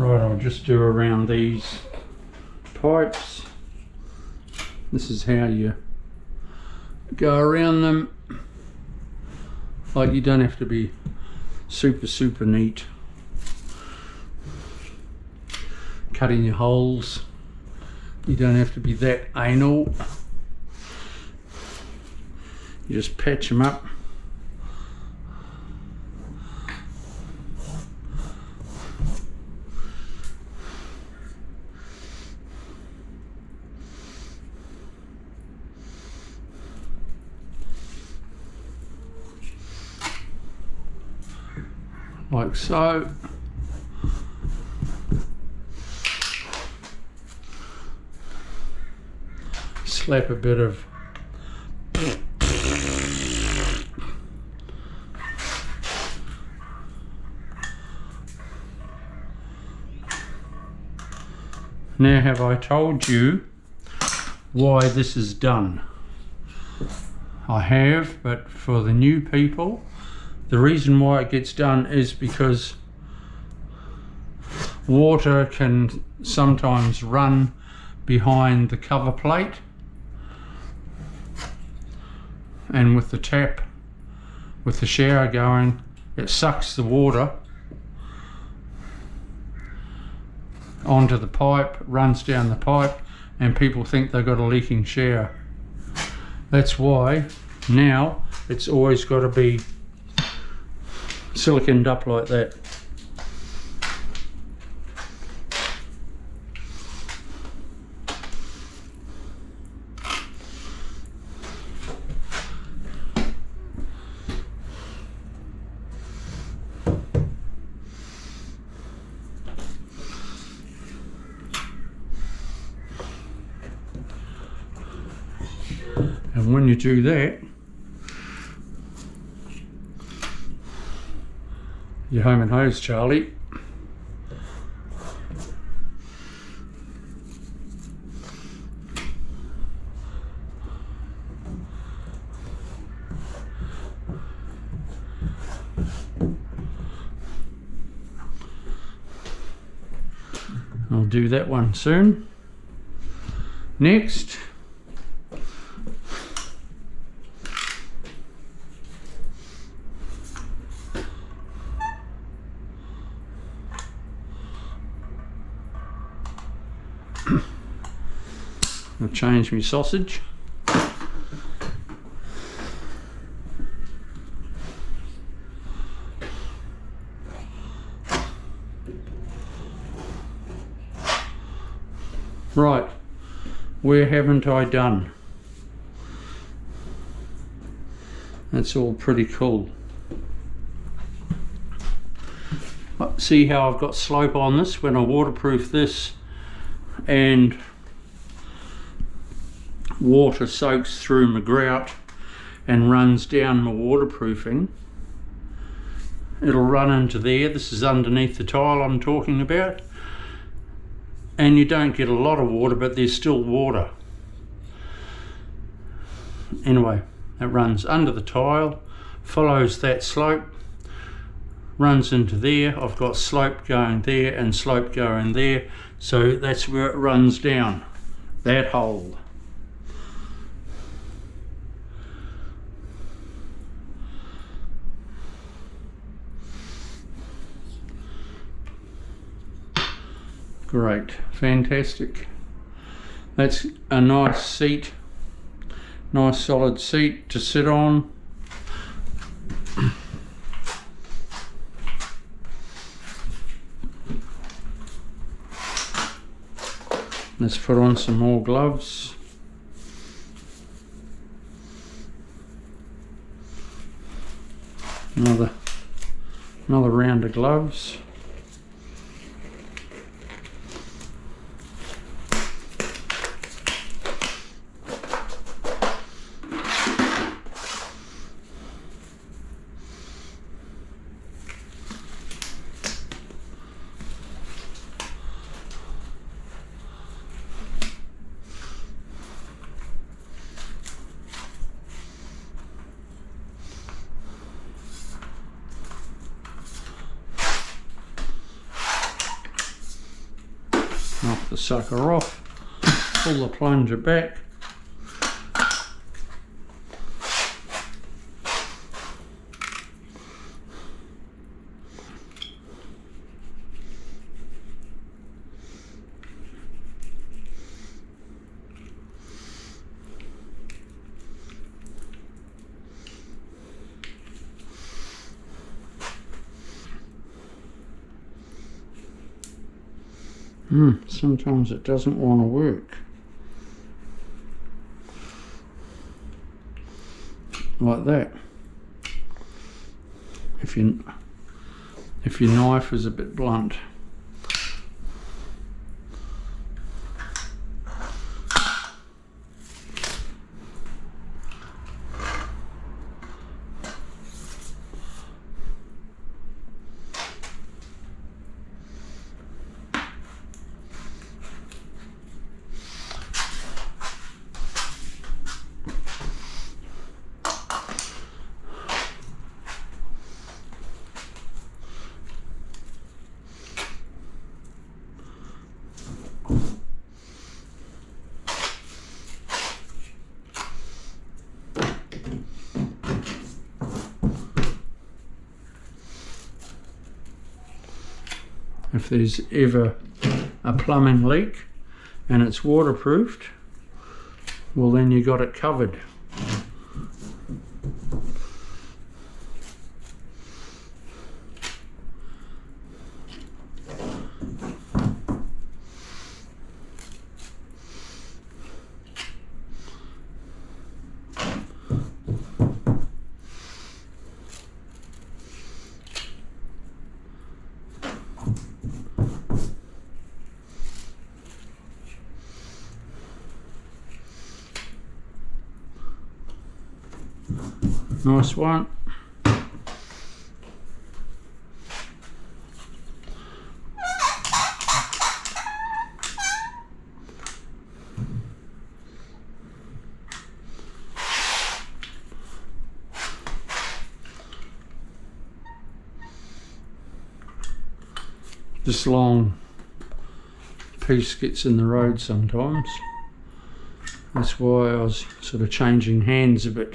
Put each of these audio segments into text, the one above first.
Right, I'll just do around these pipes. This is how you go around them. Like, you don't have to be super neat cutting your holes. You don't have to be that anal. You just patch them up. Like so. Slap a bit of now, have I told you why this is done? I have, but for the new people, the reason why it gets done is because water can sometimes run behind the cover plate, and with the tap, with the shower going, it sucks the water onto the pipe, runs down the pipe, and people think they've got a leaking shower. That's why now it's always got to be siliconed up like that. And when you do that, you're home and hose, Charlie. I'll do that one soon. Next, I'll change my sausage. Right, where haven't I done? That's all pretty cool. See how I've got slope on this when I waterproof this, and water soaks through my grout and runs down my waterproofing. It'll run into there. This is underneath the tile I'm talking about, and you don't get a lot of water, but there's still water. Anyway, it runs under the tile, follows that slope, runs into there. I've got slope going there and slope going there, so that's where it runs down, that hole. Great, fantastic. That's a nice seat, nice solid seat to sit on. Let's put on some more gloves. Another round of gloves. Knock the sucker off, pull the plunger back. Sometimes it doesn't want to work. Like that. If your knife is a bit blunt. If there's ever a plumbing leak and it's waterproofed, well then you got it covered. Nice one. This long piece gets in the road sometimes. That's why I was sort of changing hands a bit.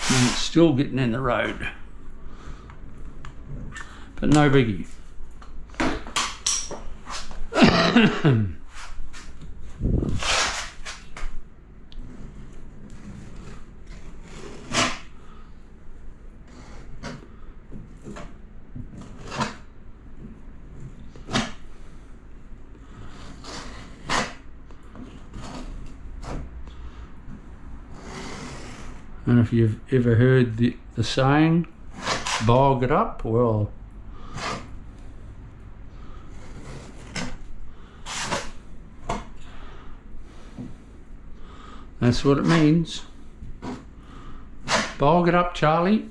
And it's still getting in the road, but no biggie. And if you've ever heard the saying, bog it up, well, that's what it means. Bog it up, Charlie.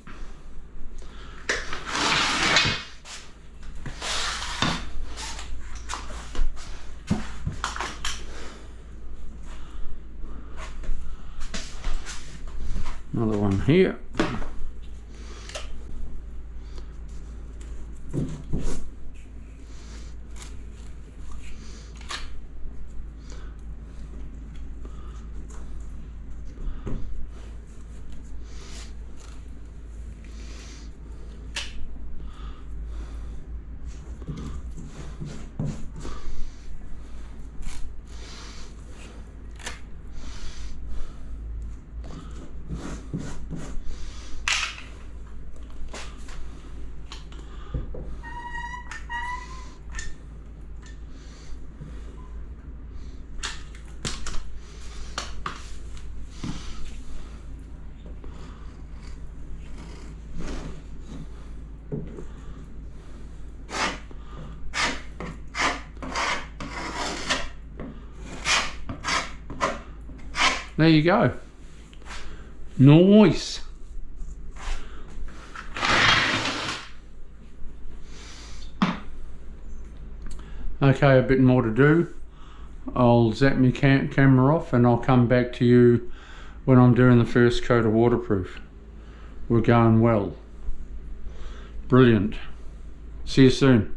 Another one here. There you go. Nice. Okay, a bit more to do. I'll zap my camera off and I'll come back to you when I'm doing the first coat of waterproof. We're going well. Brilliant. See you soon.